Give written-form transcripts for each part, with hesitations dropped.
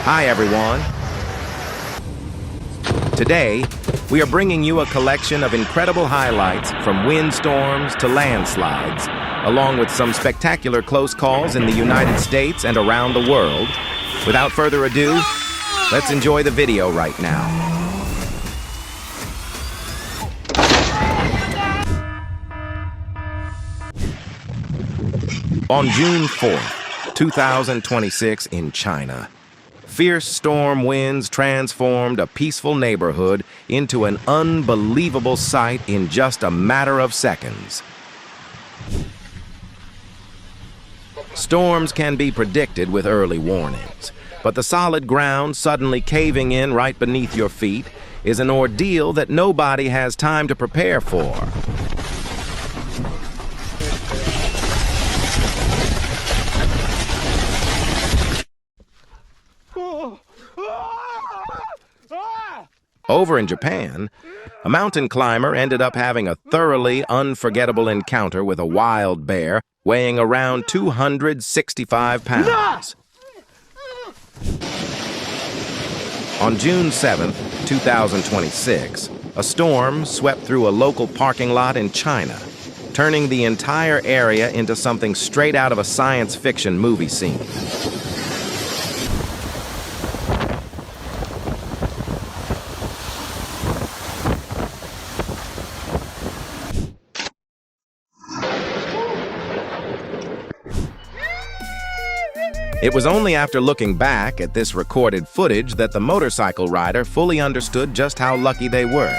Hi everyone. Today, we are bringing you a collection of incredible highlights from windstorms to landslides, along with some spectacular close calls in the United States and around the world. Without further ado, let's enjoy the video right now. On June 4th, 2026 in China, fierce storm winds transformed a peaceful neighborhood into an unbelievable sight in just a matter of seconds. Storms can be predicted with early warnings, but the solid ground suddenly caving in right beneath your feet is an ordeal that nobody has time to prepare for. Over in Japan, a mountain climber ended up having a thoroughly unforgettable encounter with a wild bear weighing around 265 pounds. On June 7th, 2026, a storm swept through a local parking lot in China, turning the entire area into something straight out of a science fiction movie scene. It was only after looking back at this recorded footage that the motorcycle rider fully understood just how lucky they were.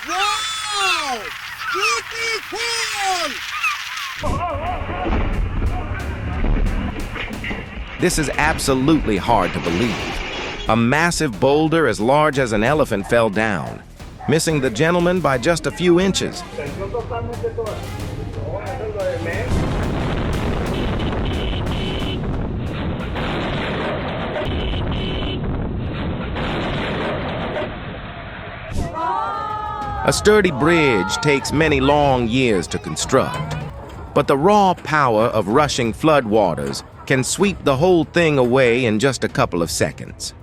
Wow! This is absolutely hard to believe. A massive boulder as large as an elephant fell down, missing the gentleman by just a few inches. A sturdy bridge takes many long years to construct, but the raw power of rushing floodwaters can sweep the whole thing away in just a couple of seconds.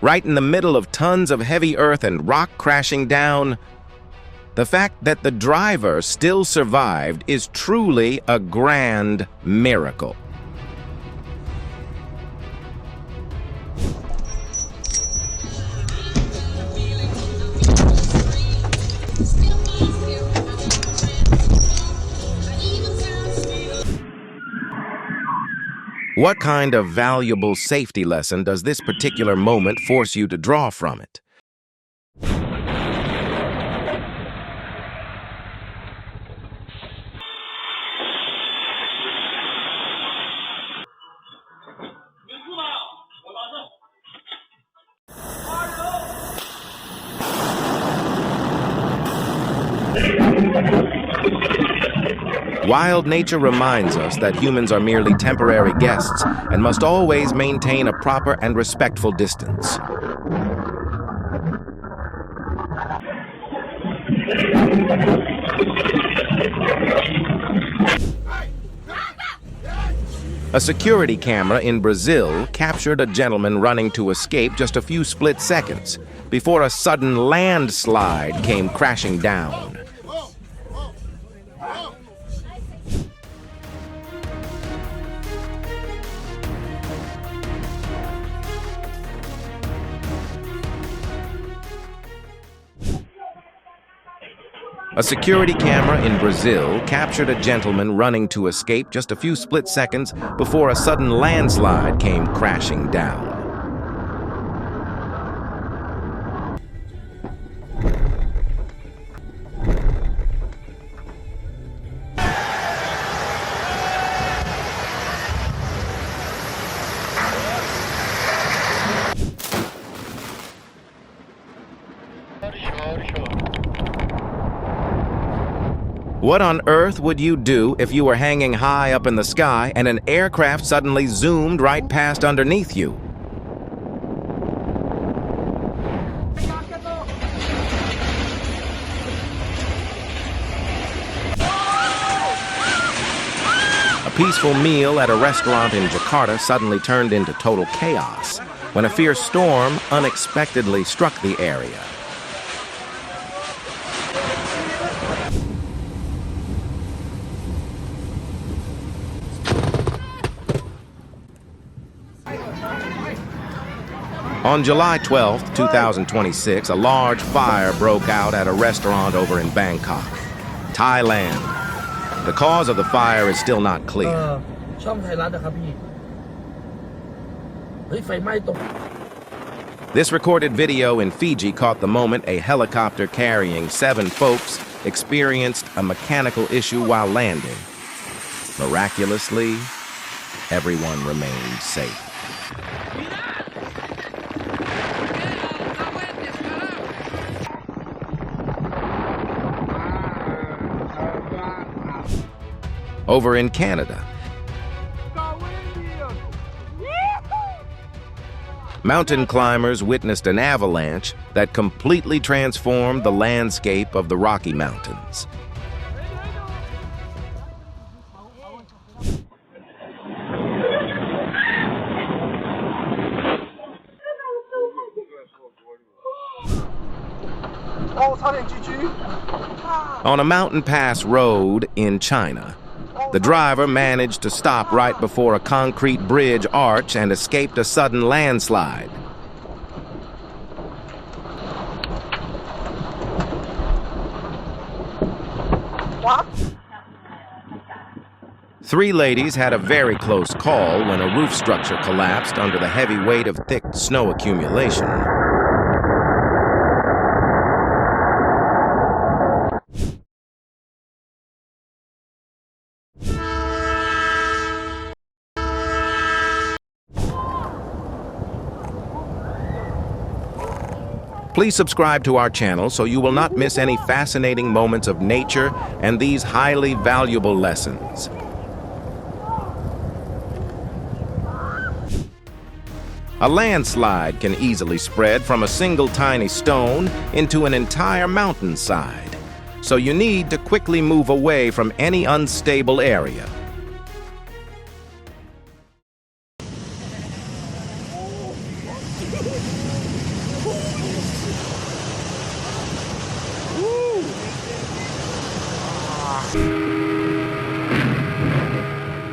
Right in the middle of tons of heavy earth and rock crashing down, the fact that the driver still survived is truly a grand miracle. What kind of valuable safety lesson does this particular moment force you to draw from it? Wild nature reminds us that humans are merely temporary guests and must always maintain a proper and respectful distance. A security camera in Brazil captured a gentleman running to escape just a few split seconds before a sudden landslide came crashing down. A security camera in Brazil captured a gentleman running to escape just a few split seconds before a sudden landslide came crashing down. What on earth would you do if you were hanging high up in the sky and an aircraft suddenly zoomed right past underneath you? A peaceful meal at a restaurant in Jakarta suddenly turned into total chaos when a fierce storm unexpectedly struck the area. On July 12, 2026, a large fire broke out at a restaurant over in Bangkok, Thailand. The cause of the fire is still not clear. ช่องไทยรัฐนะครับพี่เฮ้ยไฟไหม้ตรง This recorded video in Fiji caught the moment a helicopter carrying 7 folks experienced a mechanical issue while landing. Miraculously, everyone remained safe. Over in Canada, mountain climbers witnessed an avalanche that completely transformed the landscape of the Rocky Mountains. On a mountain pass road in China, the driver managed to stop right before a concrete bridge arch and escaped a sudden landslide. What? 3 ladies had a very close call when a roof structure collapsed under the heavy weight of thick snow accumulation. Please subscribe to our channel so you will not miss any fascinating moments of nature and these highly valuable lessons. A landslide can easily spread from a single tiny stone into an entire mountainside, so you need to quickly move away from any unstable area.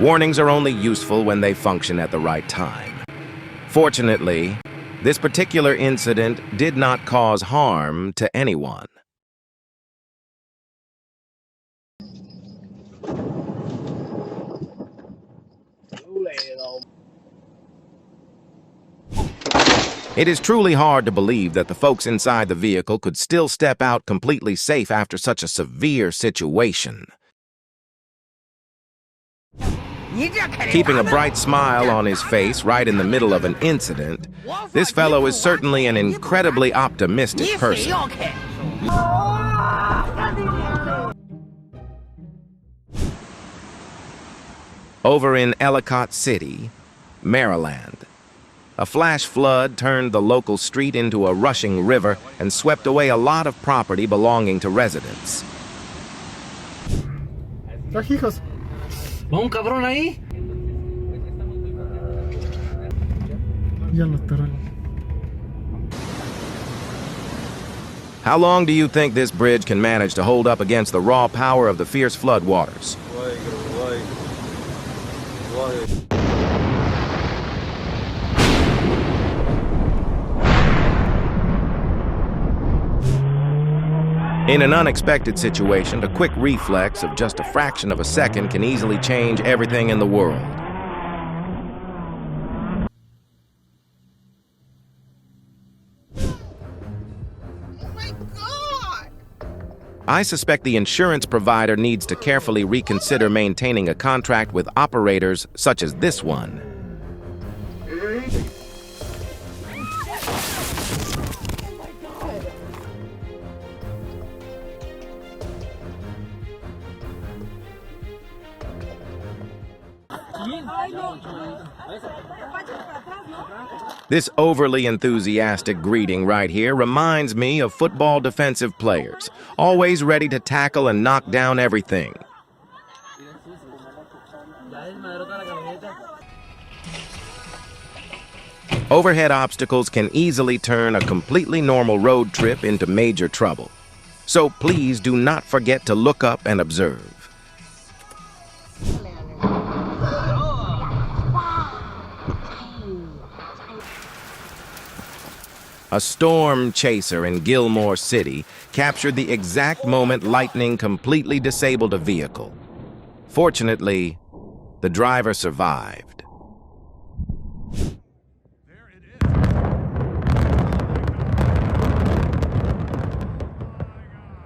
Warnings are only useful when they function at the right time. Fortunately, this particular incident did not cause harm to anyone. It is truly hard to believe that the folks inside the vehicle could still step out completely safe after such a severe situation. Keeping a bright smile on his face right in the middle of an incident, this fellow is certainly an incredibly optimistic person. Over in Ellicott City, Maryland, a flash flood turned the local street into a rushing river and swept away a lot of property belonging to residents. Vamos cabrón ahí. How long do you think this bridge can manage to hold up against the raw power of the fierce floodwaters? In an unexpected situation, a quick reflex of just a fraction of a second can easily change everything in the world. Oh my God! I suspect the insurance provider needs to carefully reconsider maintaining a contract with operators such as this one. This overly enthusiastic greeting right here reminds me of football defensive players, always ready to tackle and knock down everything. Overhead obstacles can easily turn a completely normal road trip into major trouble. So please do not forget to look up and observe. A storm chaser in Gilmore City captured the exact moment lightning completely disabled a vehicle. Fortunately, the driver survived. There it is. Oh my God.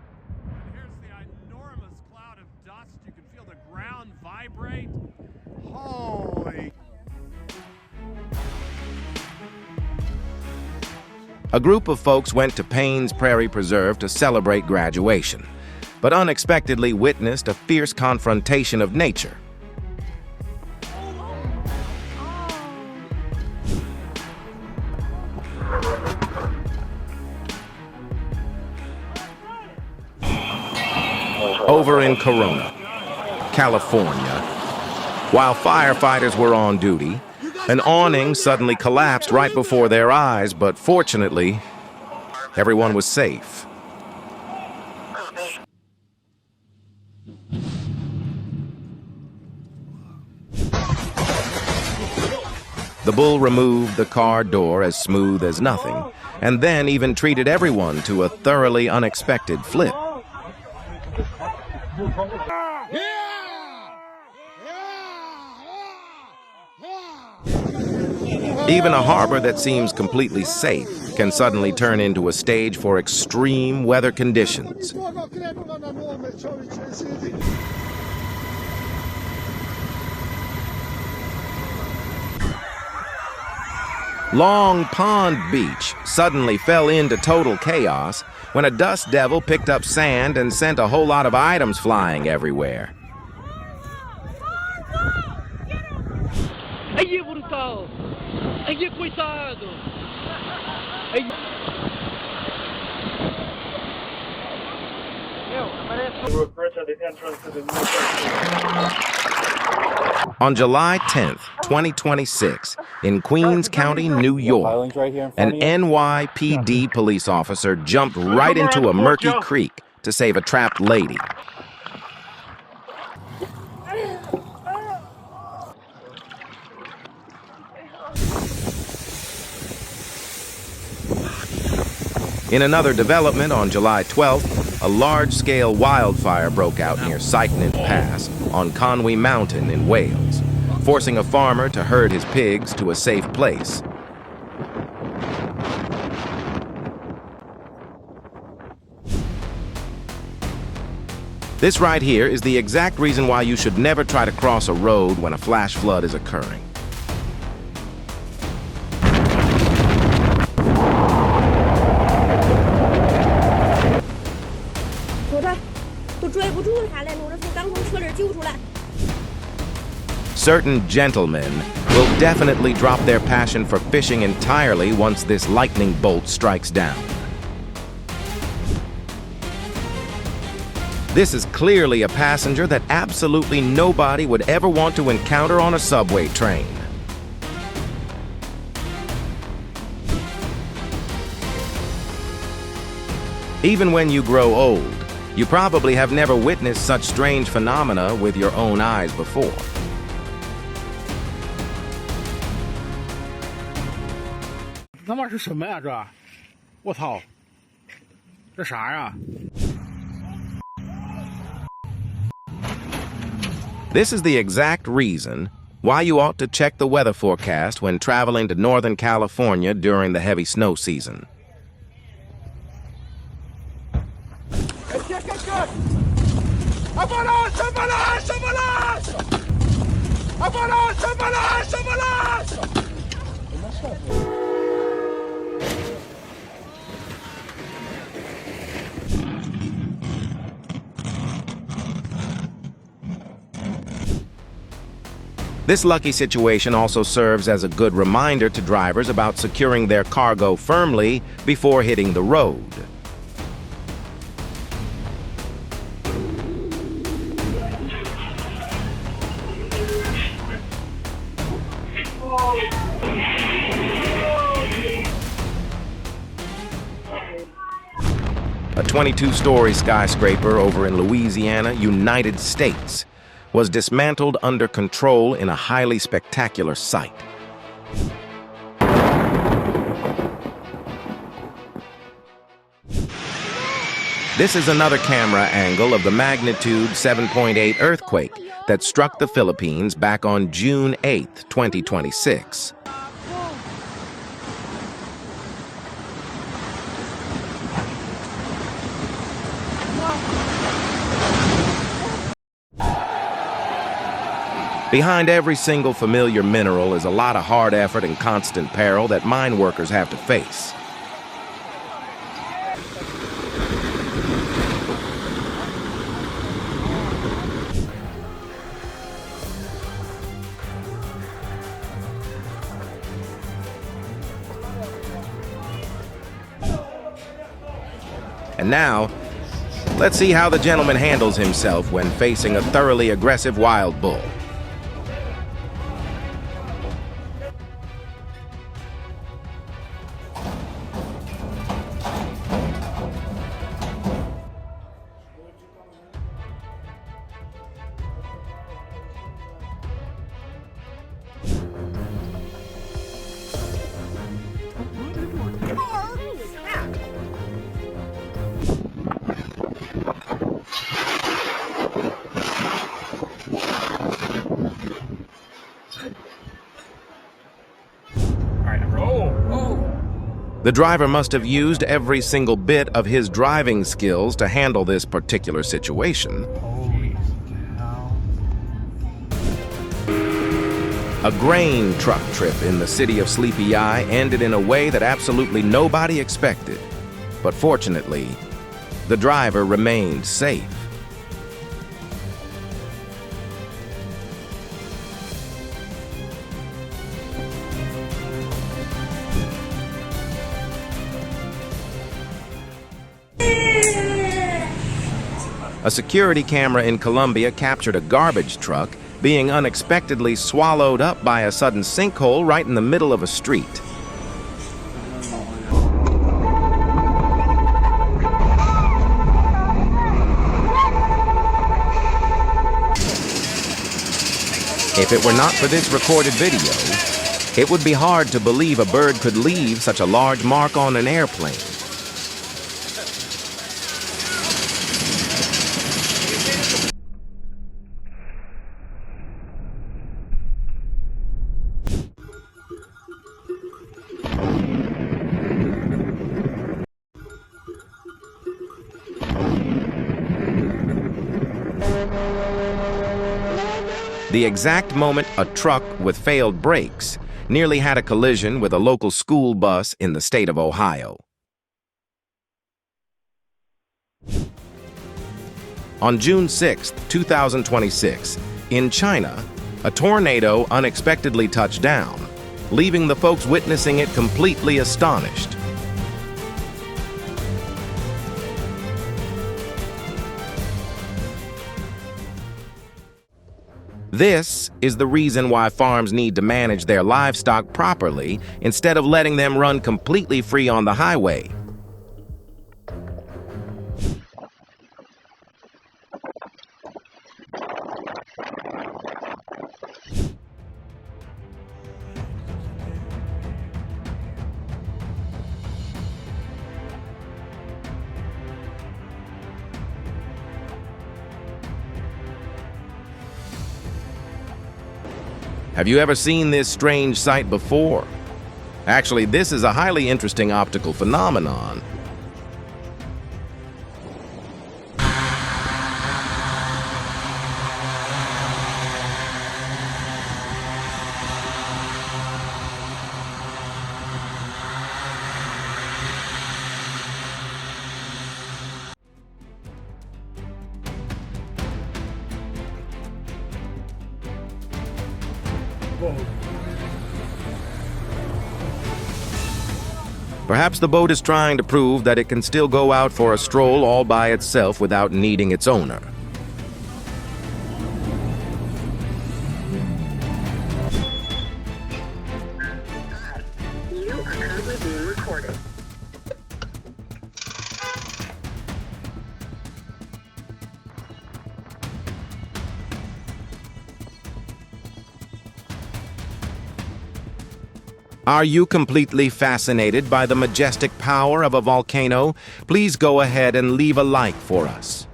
And here's the enormous cloud of dust. You can feel the ground vibrate. Holy. A group of folks went to Payne's Prairie Preserve to celebrate graduation, but unexpectedly witnessed a fierce confrontation of nature. Over in Corona, California, while firefighters were on duty, an awning suddenly collapsed right before their eyes, but fortunately, everyone was safe. The bull removed the car door as smooth as nothing, and then even treated everyone to a thoroughly unexpected flip. Even a harbor that seems completely safe can suddenly turn into a stage for extreme weather conditions. Long Pond Beach suddenly fell into total chaos when a dust devil picked up sand and sent a whole lot of items flying everywhere. Aí, brutal! Aí, coitado! Aí. On July 10th, 2026, in Queens County, New York, an NYPD police officer jumped right into a murky creek to save a trapped lady. In another development on July 12th, a large-scale wildfire broke out near Sychnant Pass on Conwy Mountain in Wales, forcing a farmer to herd his pigs to a safe place. This right here is the exact reason why you should never try to cross a road when a flash flood is occurring. Certain gentlemen will definitely drop their passion for fishing entirely once this lightning bolt strikes down. This is clearly a passenger that absolutely nobody would ever want to encounter on a subway train. Even when you grow old, you probably have never witnessed such strange phenomena with your own eyes before. This is the exact reason why you ought to check the weather forecast when traveling to Northern California during the heavy snow season. This lucky situation also serves as a good reminder to drivers about securing their cargo firmly before hitting the road. A 22-story skyscraper over in Louisiana, United States, was dismantled under control in a highly spectacular sight. This is another camera angle of the magnitude 7.8 earthquake that struck the Philippines back on June 8, 2026. Behind every single familiar mineral is a lot of hard effort and constant peril that mine workers have to face. And now, let's see how the gentleman handles himself when facing a thoroughly aggressive wild bull. The driver must have used every single bit of his driving skills to handle this particular situation. A grain truck trip in the city of Sleepy Eye ended in a way that absolutely nobody expected. But fortunately, the driver remained safe. A security camera in Colombia captured a garbage truck being unexpectedly swallowed up by a sudden sinkhole right in the middle of a street. If it were not for this recorded video, it would be hard to believe a bird could leave such a large mark on an airplane. The exact moment a truck with failed brakes nearly had a collision with a local school bus in the state of Ohio. On June 6, 2026, in China, a tornado unexpectedly touched down, leaving the folks witnessing it completely astonished. This is the reason why farms need to manage their livestock properly instead of letting them run completely free on the highway. Have you ever seen this strange sight before? Actually, this is a highly interesting optical phenomenon. boat. Perhaps the boat is trying to prove that it can still go out for a stroll all by itself without needing its owner. You are currently being recorded. Are you completely fascinated by the majestic power of a volcano? Please go ahead and leave a like for us.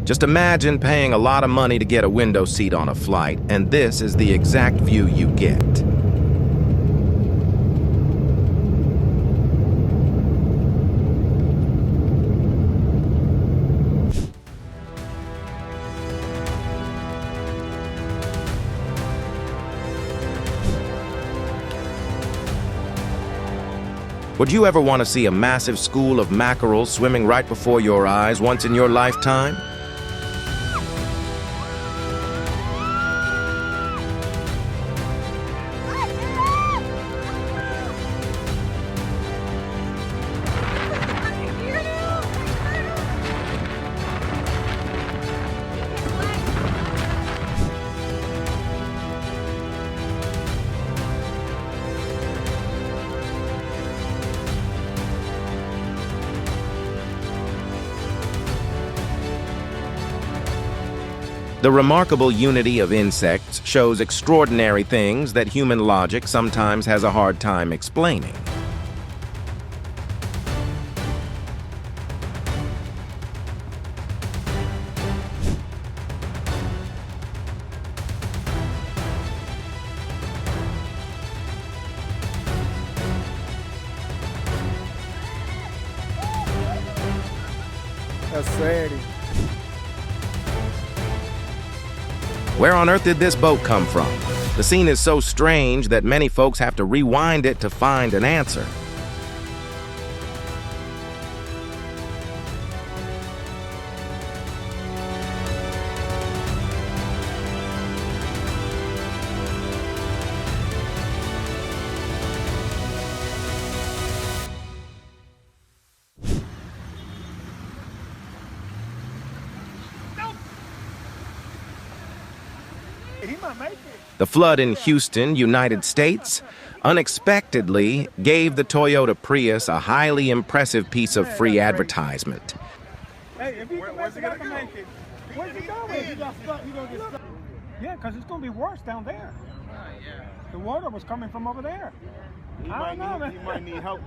Just imagine paying a lot of money to get a window seat on a flight, and this is the exact view you get. Would you ever want to see a massive school of mackerel swimming right before your eyes once in your lifetime? The remarkable unity of insects shows extraordinary things that human logic sometimes has a hard time explaining. That's sério. Where on earth did this boat come from? The scene is so strange that many folks have to rewind it to find an answer. He might make it. The flood in Houston, United States, unexpectedly gave the Toyota Prius a highly impressive piece of free advertisement. Hey, if he can make it, I can make it. Where's he going? If he got stuck, he gonna get stuck. Yeah, because it's gonna be worse down there. The water was coming from over there. He might need help.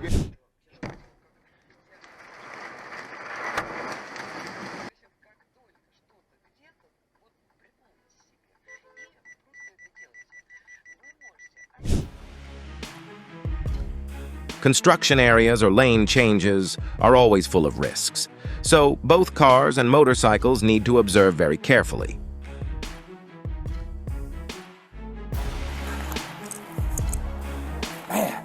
Construction areas or lane changes are always full of risks, so both cars and motorcycles need to observe very carefully. Man.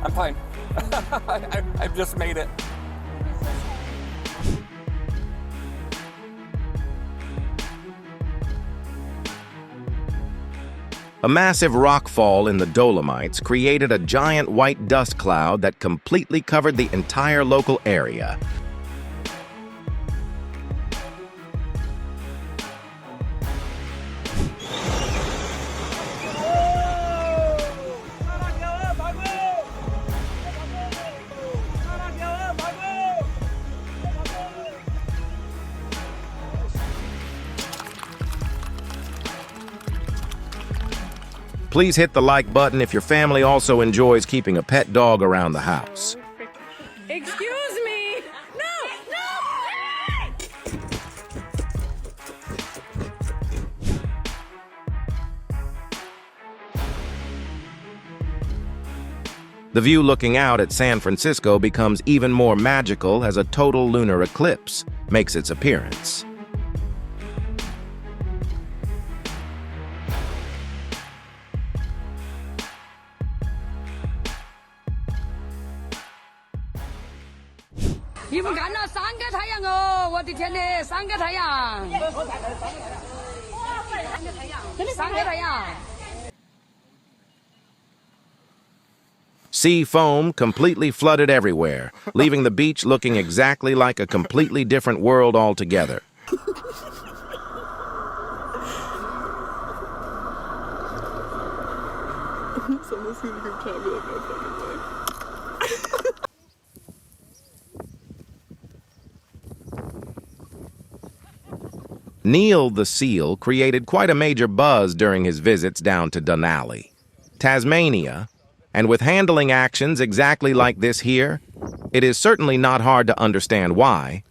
I'm fine. I've just made it. A massive rockfall in the Dolomites created a giant white dust cloud that completely covered the entire local area. Please hit the like button if your family also enjoys keeping a pet dog around the house. Excuse me! No! The view looking out at San Francisco becomes even more magical as a total lunar eclipse makes its appearance. Sea foam completely flooded everywhere, leaving the beach looking exactly like a completely different world altogether. Someone's gonna group chat and be like, no fucking way. Neil the seal created quite a major buzz during his visits down to Denali, Tasmania, and with handling actions exactly like this here, it is certainly not hard to understand why.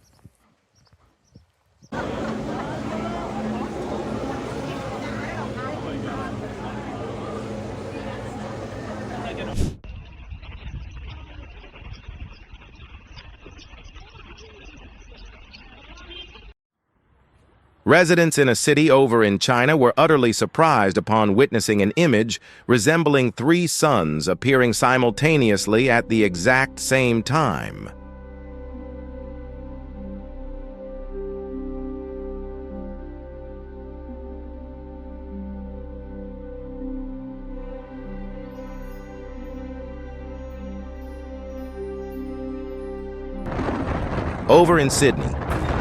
Residents in a city over in China were utterly surprised upon witnessing an image resembling three suns appearing simultaneously at the exact same time. Over in Sydney,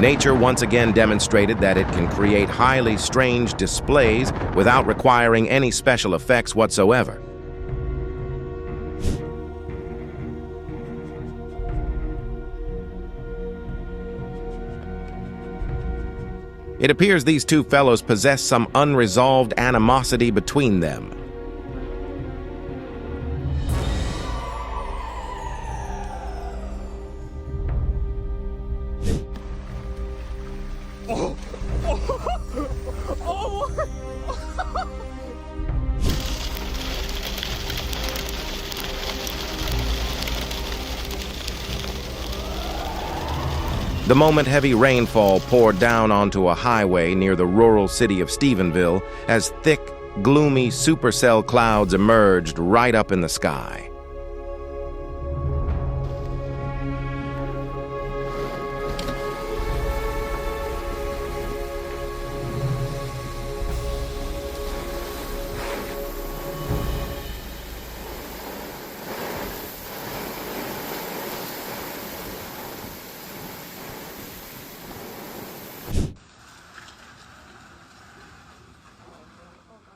nature once again demonstrated that it can create highly strange displays without requiring any special effects whatsoever. It appears these two fellows possess some unresolved animosity between them. The moment heavy rainfall poured down onto a highway near the rural city of Stephenville as thick, gloomy supercell clouds emerged right up in the sky.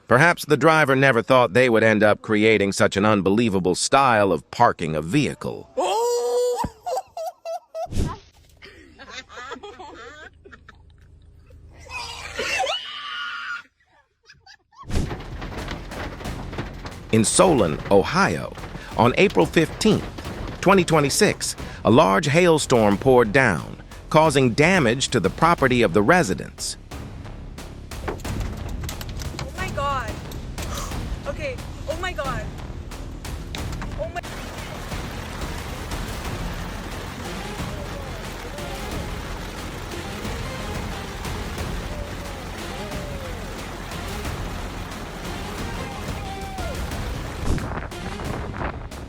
Perhaps the driver never thought they would end up creating such an unbelievable style of parking a vehicle. In Solon, Ohio, on April 15, 2026, a large hailstorm poured down, causing damage to the property of the residents. Okay, oh my god. Oh my...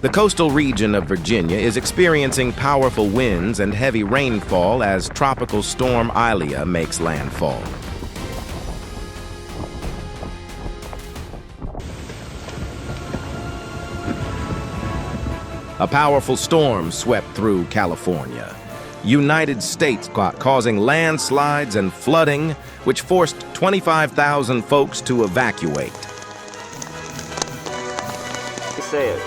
The coastal region of Virginia is experiencing powerful winds and heavy rainfall as Tropical Storm Ilia makes landfall. A powerful storm swept through California, United States causing landslides and flooding, which forced 25,000 folks to evacuate. Say it.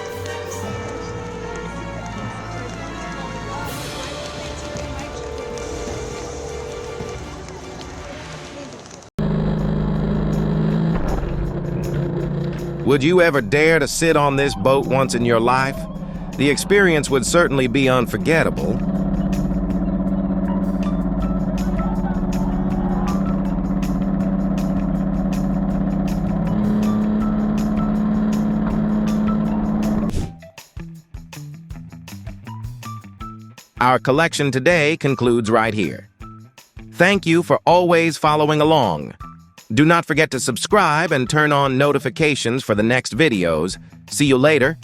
Would you ever dare to sit on this boat once in your life? The experience would certainly be unforgettable. Our collection today concludes right here. Thank you for always following along. Do not forget to subscribe and turn on notifications for the next videos. See you later.